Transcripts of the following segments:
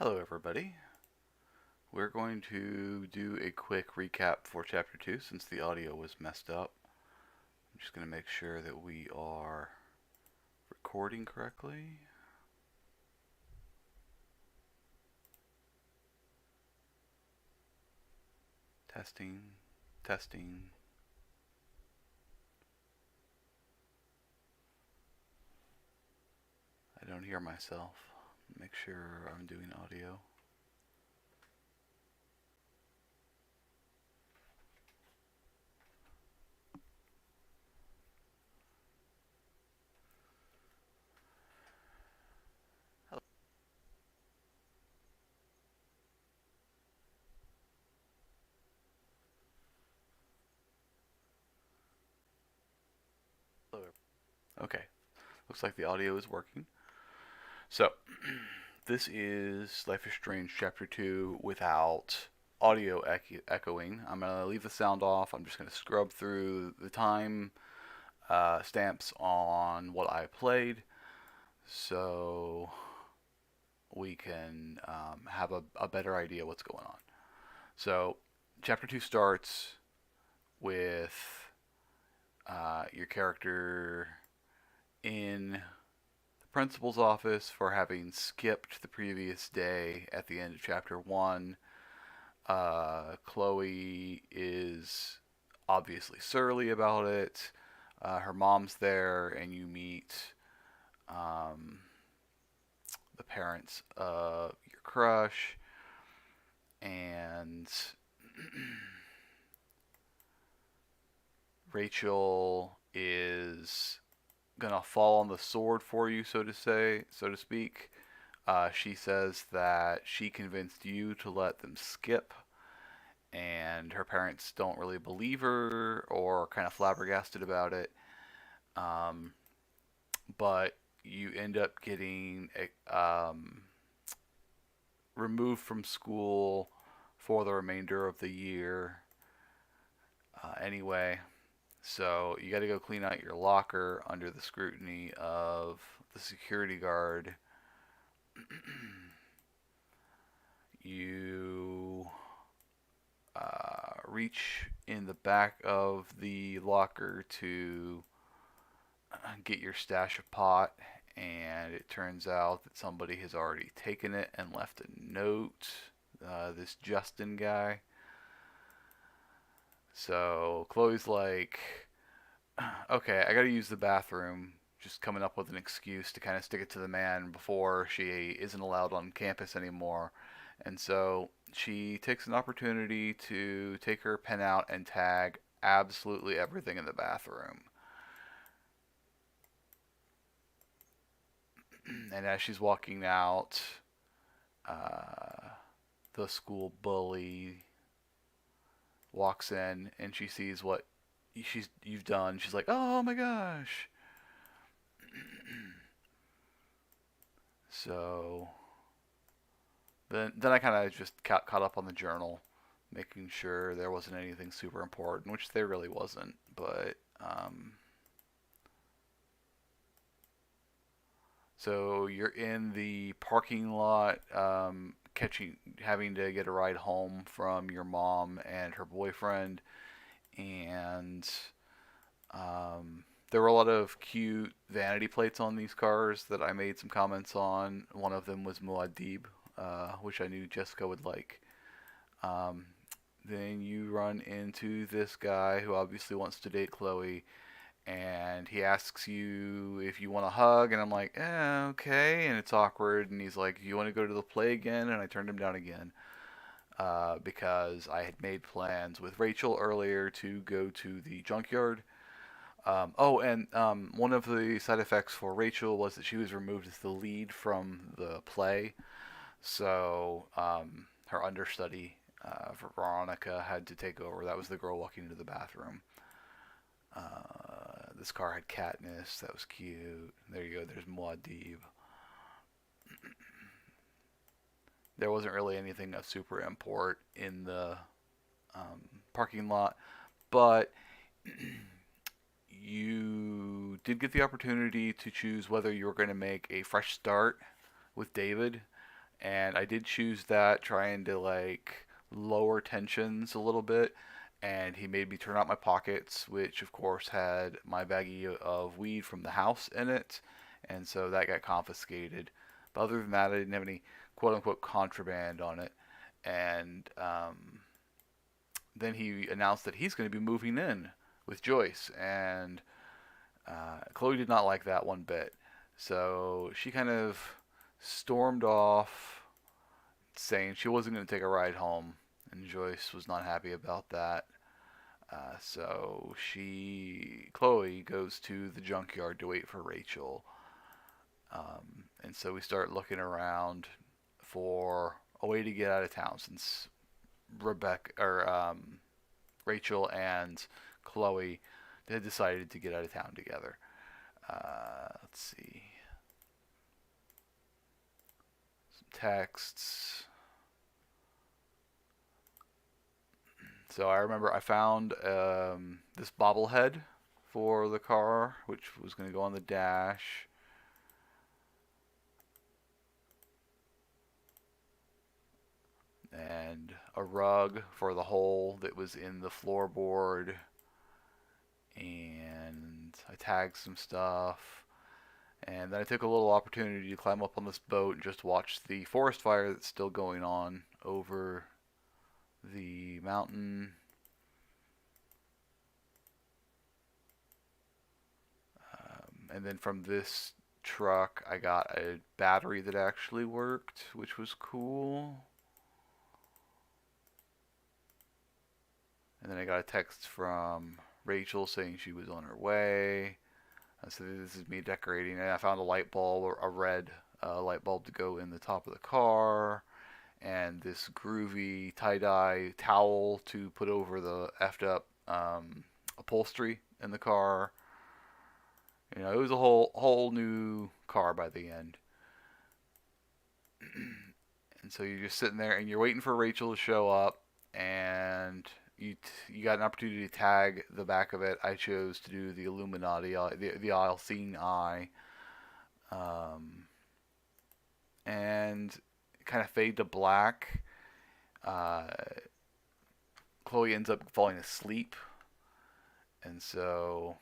Hello, everybody. We're going to do a quick recap for Chapter 2 since the audio was messed up. I'm just going to make sure that we are recording correctly. Testing, testing. I don't hear myself. Make sure I'm doing audio. Hello. Okay, looks like the audio is working. So, this is Life is Strange Chapter 2 without audio echoing. I'm going to leave the sound off. I'm just going to scrub through the time stamps on what I played so we can have a better idea what's going on. So, Chapter 2 starts with your character in the principal's office for having skipped the previous day at the end of Chapter 1. Chloe is obviously surly about it. Her mom's there, and you meet um, the parents of your crush, and Rachel is gonna fall on the sword for you, so to speak. She says that she convinced you to let them skip, and her parents don't really believe her or are kind of flabbergasted about it. Um, but you end up getting removed from school for the remainder of the year anyway. So you got to go clean out your locker under the scrutiny of the security guard. You reach in the back of the locker to get your stash of pot, and it turns out that somebody has already taken it and left a note. This Justin guy. So Chloe's like, okay, I gotta use the bathroom. Just coming up with an excuse to kind of stick it to the man before she isn't allowed on campus anymore. And so she takes an opportunity to take her pen out and tag absolutely everything in the bathroom. And as she's walking out, uh, the school bully walks in and she sees what you've done. She's like, "Oh my gosh!" So then I kind of just caught up on the journal, making sure there wasn't anything super important, which there really wasn't. But so you're in the parking lot, having to get a ride home from your mom and her boyfriend, and there were a lot of cute vanity plates on these cars that I made some comments on. One of them was Muad'Dib, which I knew Jessica would like. Um, then you run into this guy who obviously wants to date Chloe, and he asks you if you want a hug, and I'm like, okay, and it's awkward, and he's like, you want to go to the play again? And I turned him down again because I had made plans with Rachel earlier to go to the junkyard. One of the side effects for Rachel was that she was removed as the lead from the play, so her understudy, Veronica, had to take over. That was the girl walking into the bathroom. This car had Katniss. That was cute. There you go. There's Muad'Dib. There wasn't really anything of super import in the parking lot, but you did get the opportunity to choose whether you were going to make a fresh start with David And I did choose that, trying to like lower tensions a little bit. And he made me turn out my pockets, which of course had my baggie of weed from the house in it, and so that got confiscated. But other than that, I didn't have any quote unquote contraband on it. And then he announced that he's going to be moving in with Joyce, and Chloe did not like that one bit. So she kind of stormed off, saying she wasn't going to take a ride home, and Joyce was not happy about that. Chloe goes to the junkyard to wait for Rachel. And so we start looking around for a way to get out of town since Rachel and Chloe had decided to get out of town together. Let's see. Some texts. So I remember I found this bobblehead for the car, which was going to go on the dash. And a rug for the hole that was in the floorboard. And I tagged some stuff. And then I took a little opportunity to climb up on this boat and just watch the forest fire that's still going on over the mountain. And then from this truck, I got a battery that actually worked, which was cool. And then I got a text from Rachel saying she was on her way. So this is me decorating. And I found a light bulb, a red light bulb to go in the top of the car, and this groovy tie-dye towel to put over the effed up upholstery in the car. You know, it was a whole new car by the end. And so you're just sitting there and you're waiting for Rachel to show up, and you got an opportunity to tag the back of it. I chose to do the Illuminati, the all-seeing eye, and kind of fade to black. Uh, Chloe ends up falling asleep, and so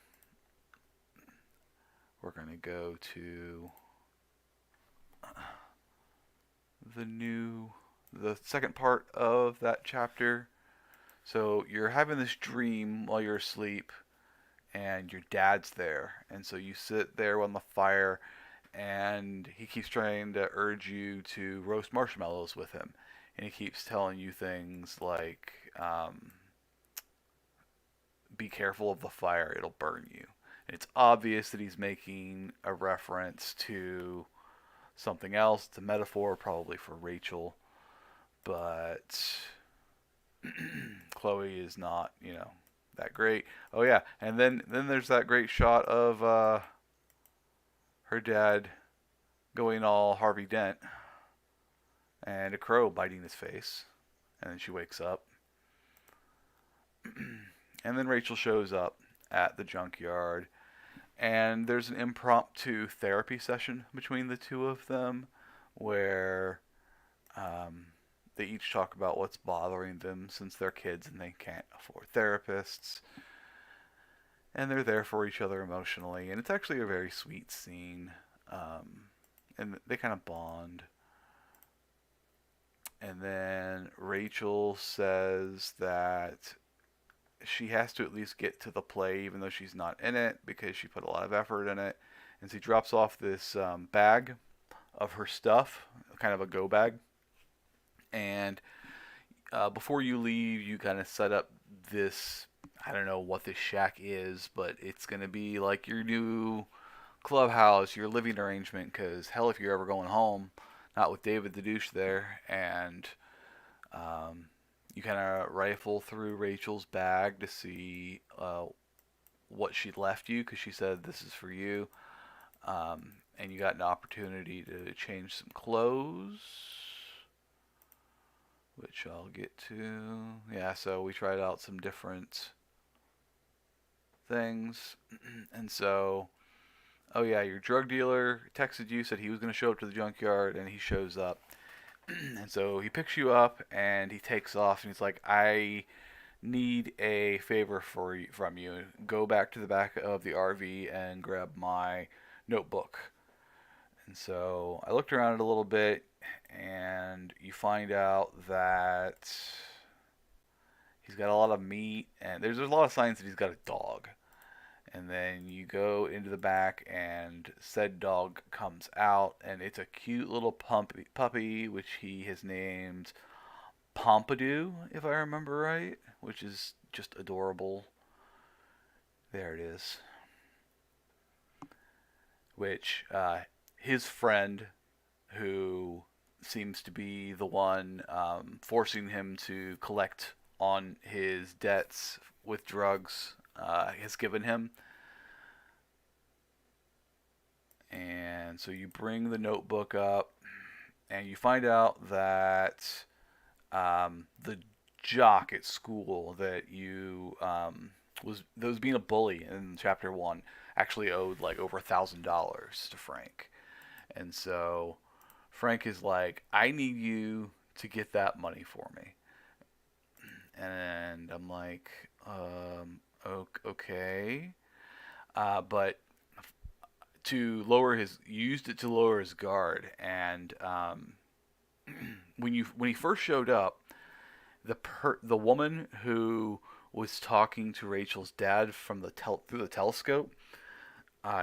we're gonna go to the second part of that chapter. So you're having this dream while you're asleep, and your dad's there, and so you sit there on the fire, and he keeps trying to urge you to roast marshmallows with him, and he keeps telling you things like, "Be careful of the fire; it'll burn you." And it's obvious that he's making a reference to something else. It's a metaphor, probably for Rachel, but Chloe is not, that great. Oh yeah, and then there's that great shot of her dad going all Harvey Dent, and a crow biting his face, and then she wakes up, and then Rachel shows up at the junkyard, and there's an impromptu therapy session between the two of them, where they each talk about what's bothering them since they're kids and they can't afford therapists. And they're there for each other emotionally. And it's actually a very sweet scene. And they kind of bond. And then Rachel says that she has to at least get to the play even though she's not in it because she put a lot of effort in it. And she drops off this bag of her stuff, kind of a go bag. And before you leave, you kind of set up this. I don't know what this shack is, but it's going to be like your new clubhouse, your living arrangement. Because hell, if you're ever going home, not with David the douche there, and you kind of rifle through Rachel's bag to see what she left you, because she said this is for you, and you got an opportunity to change some clothes, which I'll get to. Yeah, so we tried out some different things. And so, oh yeah, your drug dealer texted you, said he was going to show up to the junkyard, and he shows up. And so he picks you up and he takes off and he's like, I need a favor from you. Go back to the back of the RV and grab my notebook. And so I looked around it a little bit, and you find out that he's got a lot of meat, and there's a lot of signs that he's got a dog. And then you go into the back, and said dog comes out, and it's a cute little puppy, which he has named Pompidou, if I remember right, which is just adorable. There it is. Which his friend, who seems to be the one forcing him to collect on his debts with drugs, has given him. And so you bring the notebook up, and you find out that the jock at school that was being a bully in chapter one actually owed like over $1,000 to Frank, and so Frank is like, I need you to get that money for me, and I'm like, okay, but used it to lower his guard, and when he first showed up, the woman who was talking to Rachel's dad from through the telescope,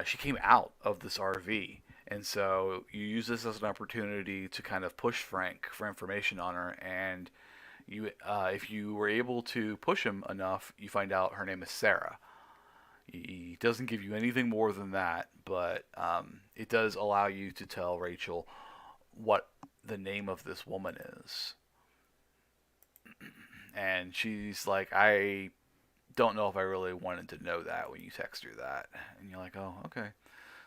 she came out of this RV, and so you use this as an opportunity to kind of push Frank for information on her, and if you were able to push him enough, you find out her name is Sarah. He doesn't give you anything more than that, but it does allow you to tell Rachel what the name of this woman is. And she's like, I don't know if I really wanted to know that when you text her that. And you're like, oh, okay.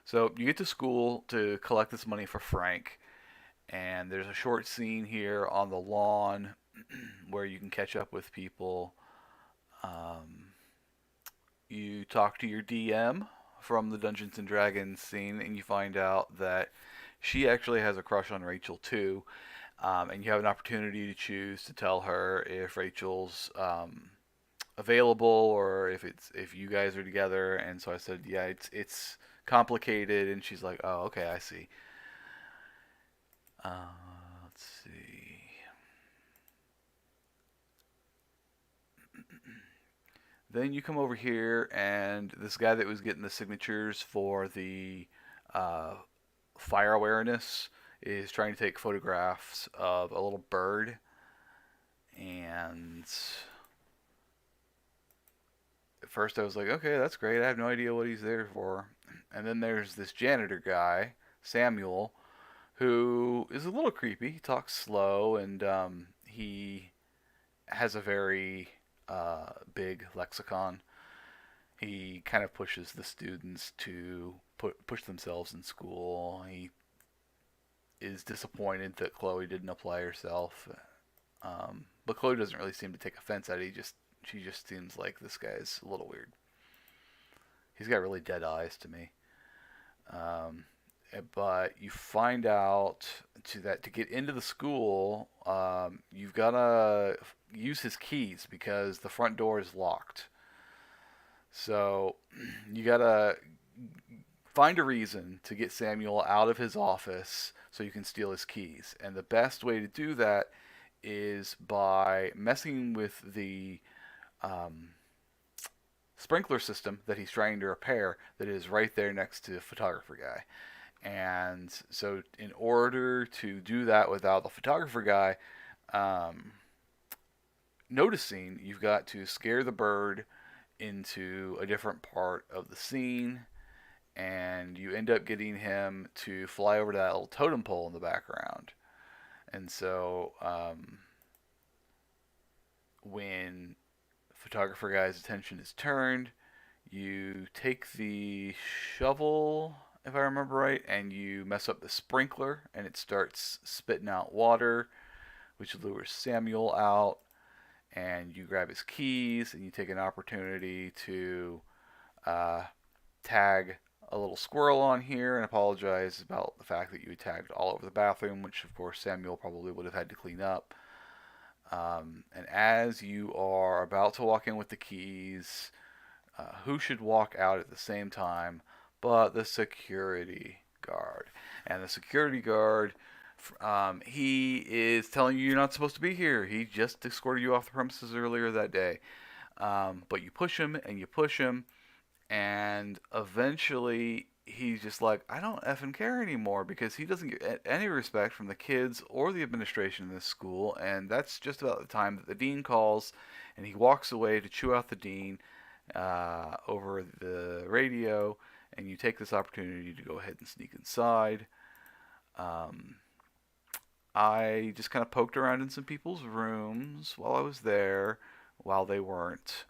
So you get to school to collect this money for Frank, and there's a short scene here on the lawn where you can catch up with people. Um, you talk to your DM from the Dungeons and Dragons scene, and you find out that she actually has a crush on Rachel too. And you have an opportunity to choose to tell her if Rachel's available or if you guys are together. And so I said, yeah, it's complicated, and she's like, oh, okay, I see. Uh, let's see. Then you come over here, and this guy that was getting the signatures for the uh, fire awareness is trying to take photographs of a little bird. And at first I was like, okay, that's great. I have no idea what he's there for. And then there's this janitor guy, Samuel, who is a little creepy. He talks slow, and he has a very big lexicon. He kind of pushes the students to push themselves in school. He is disappointed that Chloe didn't apply herself, but Chloe doesn't really seem to take offense at it. She just seems like this guy's a little weird. He's got really dead eyes to me. Um, but you find out to get into the school, you've got to use his keys because the front door is locked. So you got to find a reason to get Samuel out of his office so you can steal his keys. And the best way to do that is by messing with the um, sprinkler system that he's trying to repair that is right there next to the photographer guy. And so, in order to do that without the photographer guy noticing, you've got to scare the bird into a different part of the scene, and you end up getting him to fly over to that little totem pole in the background. And so, when photographer guy's attention is turned, you take the shovel, if I remember right, and you mess up the sprinkler, and it starts spitting out water, which lures Samuel out. And you grab his keys, and you take an opportunity to tag a little squirrel on here and apologize about the fact that you tagged all over the bathroom, which of course Samuel probably would have had to clean up. And as you are about to walk in with the keys, who should walk out at the same time but the security guard? And the security guard, he is telling you you're not supposed to be here. He just escorted you off the premises earlier that day. But you push him and you push him, and eventually he's just like, I don't effing care anymore, because he doesn't get any respect from the kids or the administration in this school. And that's just about the time that the dean calls, and he walks away to chew out the dean over the radio. And you take this opportunity to go ahead and sneak inside. Um, I just kind of poked around in some people's rooms while I was there, while they weren't.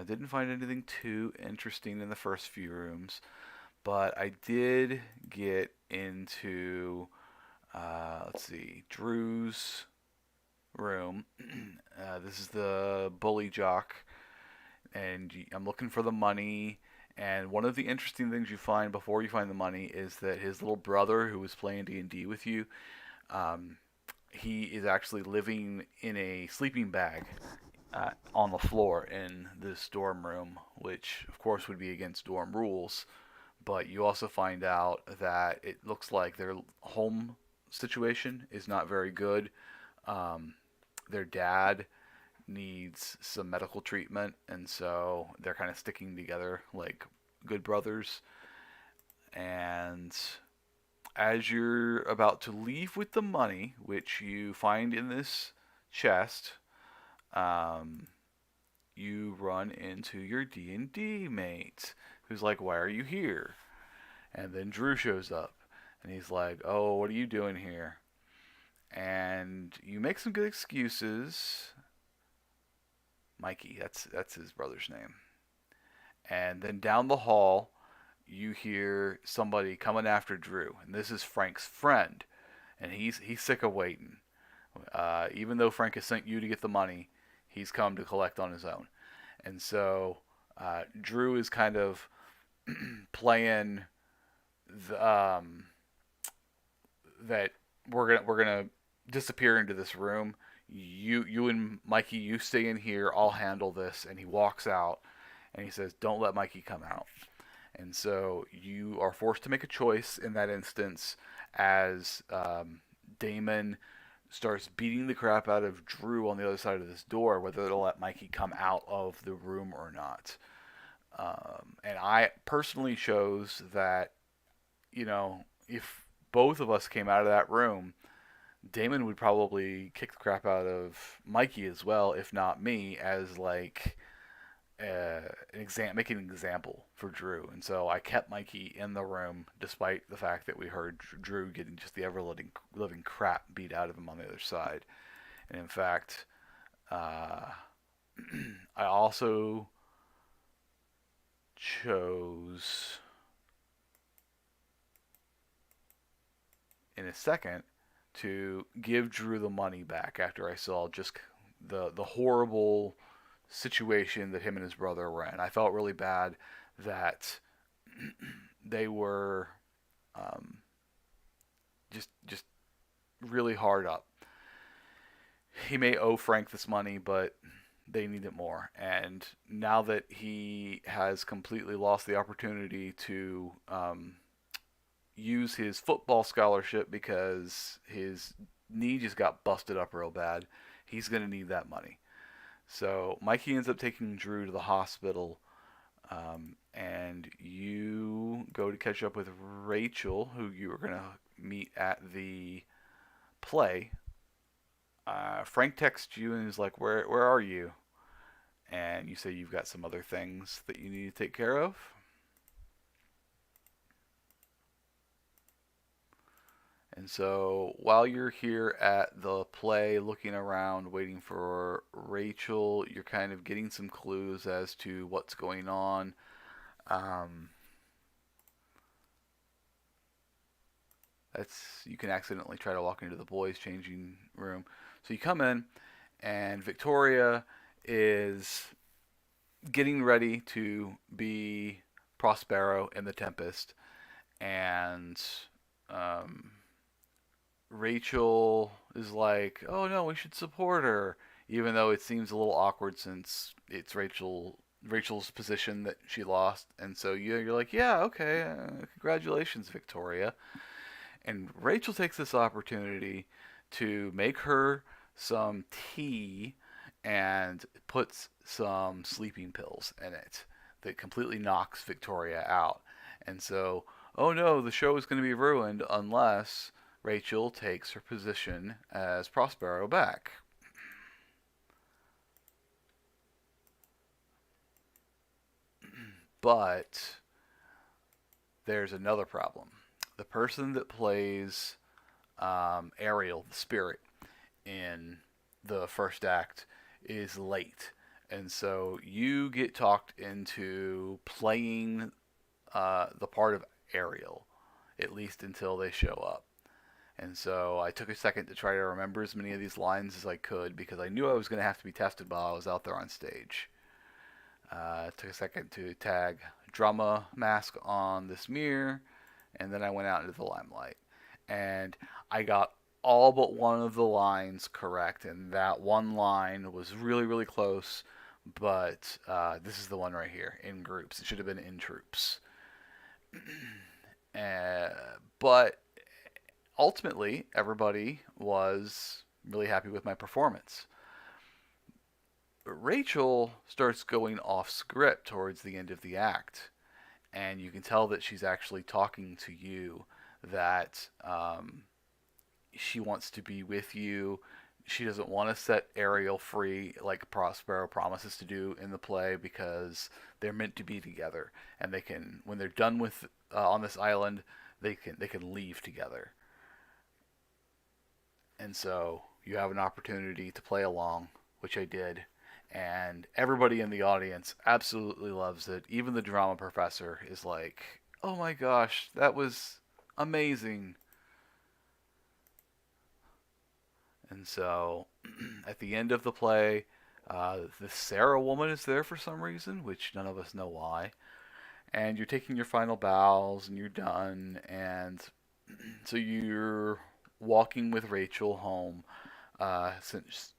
Didn't find anything too interesting in the first few rooms, but I did get into, let's see, Drew's room. This is the bully jock, and I'm looking for the money. And one of the interesting things you find before you find the money is that his little brother, who was playing D&D with you, um, he is actually living in a sleeping bag on the floor in this dorm room, which of course would be against dorm rules. But you also find out that it looks like their home situation is not very good. Um, their dad needs some medical treatment, and so they're kind of sticking together like good brothers. And as you're about to leave with the money, which you find in this chest, um, you run into your D&D mate, who's like, "Why are you here?" And then Drew shows up, and he's like, "Oh, what are you doing here?" And you make some good excuses. Mikey, that's his brother's name. And then down the hall, you hear somebody coming after Drew, and this is Frank's friend, and he's sick of waiting. Even though Frank has sent you to get the money, he's come to collect on his own. And so Drew is kind of playing the, that we're gonna disappear into this room. You and Mikey, you stay in here. I'll handle this. And he walks out, and he says, "Don't let Mikey come out." And so you are forced to make a choice in that instance, as Damon starts beating the crap out of Drew on the other side of this door, whether it'll let Mikey come out of the room or not. And I personally chose that, if both of us came out of that room, Damon would probably kick the crap out of Mikey as well, if not me, as like making an example for Drew. And so I kept Mikey in the room, despite the fact that we heard Drew getting just the ever living crap beat out of him on the other side. And in fact, I also chose in a second to give Drew the money back after I saw just the horrible situation that him and his brother were in. I felt really bad that they were um, just really hard up. He may owe Frank this money, but they need it more. And now that he has completely lost the opportunity to use his football scholarship because his knee just got busted up real bad, he's going to need that money. So Mikey ends up taking Drew to the hospital, and you go to catch up with Rachel, who you were going to meet at the play. Frank texts you and is like, "Where are you?" And you say you've got some other things that you need to take care of. And so while you're here at the play, looking around, waiting for Rachel, you're kind of getting some clues as to what's going on. Um, you can accidentally try to walk into the boys' changing room. So you come in, and Victoria is getting ready to be Prospero in the Tempest, and um, Rachel is like, "Oh no, we should support her," even though it seems a little awkward since it's Rachel's position that she lost, and so you're like, "Yeah, okay, congratulations, Victoria." And Rachel takes this opportunity to make her some tea and puts some sleeping pills in it that completely knocks Victoria out. And so, oh no, the show is going to be ruined unless Rachel takes her position as Prospero back. But there's another problem. The person that plays Ariel, the spirit, in the first act is late. And so you get talked into playing the part of Ariel, at least until they show up. And so I took a second to try to remember as many of these lines as I could because I knew I was going to have to be tested while I was out there on stage. Took a second to tag drama mask on this mirror, and then I went out into the limelight. And I got all but one of the lines correct, and that one line was really, really close. But this is the one right here, in groups. It should have been in troops. uh, but ultimately, everybody was really happy with my performance. Rachel starts going off script towards the end of the act, and you can tell that she's actually talking to you, that she wants to be with you. She doesn't want to set Ariel free like Prospero promises to do in the play because they're meant to be together, and they can, when they're done with on this island, they can leave together. And so you have an opportunity to play along, which I did, and everybody in the audience absolutely loves it. Even the drama professor is like, "Oh my gosh, that was amazing." And so at the end of the play, the Sarah woman is there for some reason, which none of us know why. And you're taking your final bows and you're done. And so you're walking with Rachel home, since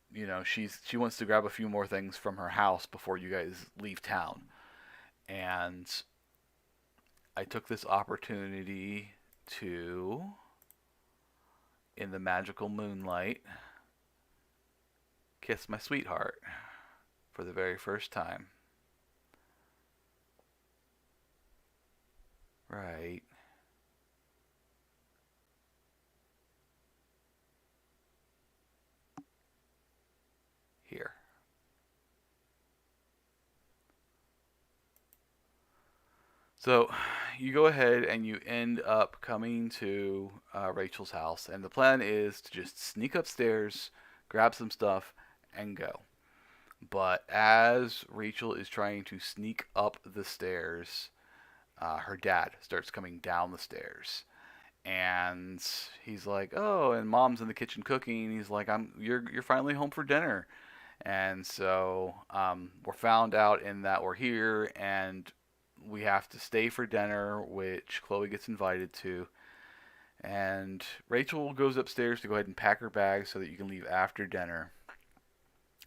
she wants to grab a few more things from her house before you guys leave town. And I took this opportunity to, in the magical moonlight, kiss my sweetheart for the very first time. Right here. So you go ahead and you end up coming to Rachel's house, and the plan is to just sneak upstairs, grab some stuff, and go. But as Rachel is trying to sneak up the stairs, her dad starts coming down the stairs, and he's like, "Oh," and mom's in the kitchen cooking. He's like, You're finally home for dinner." And so we're found out in that we're here, and we have to stay for dinner, which Chloe gets invited to. And Rachel goes upstairs to go ahead and pack her bag so that you can leave after dinner.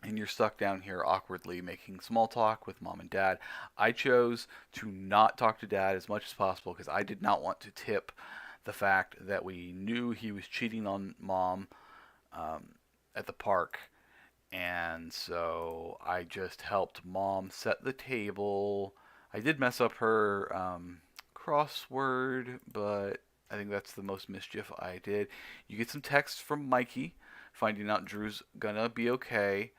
And you're stuck down here awkwardly making small talk with mom and dad. I chose to not talk to dad as much as possible because I did not want to tip the fact that we knew he was cheating on mom at the park. And so I just helped mom set the table. I did mess up her crossword, but I think that's the most mischief I did. You get some text from Mikey finding out Drew's gonna be okay,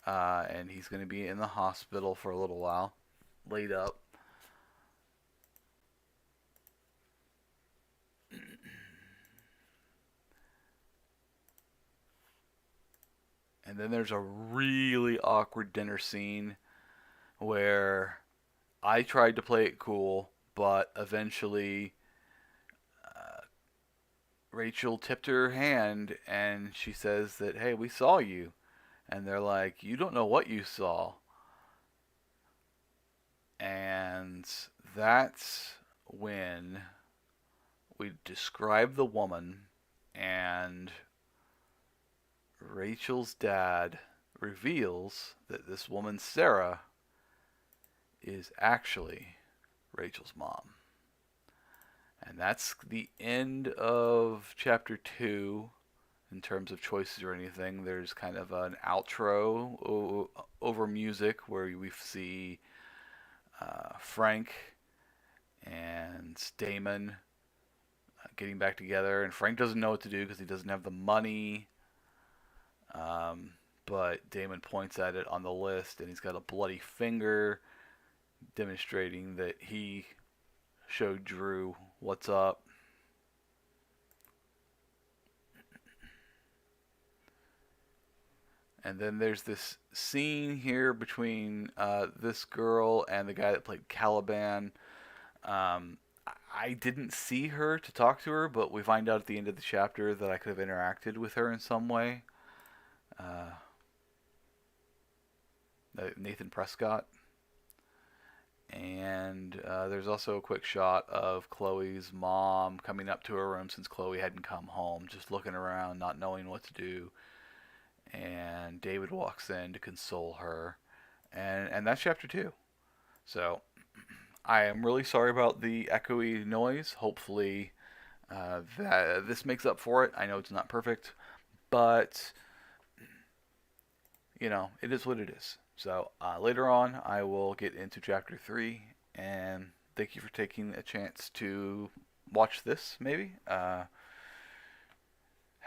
and he's gonna be in the hospital for a little while, laid up. And then there's a really awkward dinner scene where I tried to play it cool, but eventually Rachel tipped her hand and she says that, "Hey, we saw you." And they're like, "You don't know what you saw." And that's when we describe the woman, and Rachel's dad reveals that this woman, Sarah, is actually Rachel's mom. And that's the end of chapter 2 in terms of choices or anything. There's kind of an outro over music where we see Frank and Damon getting back together. And Frank doesn't know what to do because he doesn't have the money. But Damon points at it on the list, and he's got a bloody finger, demonstrating that he showed Drew what's up. And then there's this scene here between this girl and the guy that played Caliban. I didn't see her to talk to her, but we find out at the end of the chapter that I could have interacted with her in some way. Nathan Prescott. And there's also a quick shot of Chloe's mom coming up to her room since Chloe hadn't come home, just looking around, not knowing what to do. And David walks in to console her. And that's chapter 2. So I am really sorry about the echoey noise. Hopefully this makes up for it. I know it's not perfect, but it is what it is. So later on, I will get into chapter 3, and thank you for taking a chance to watch this, maybe. Have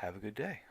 a good day.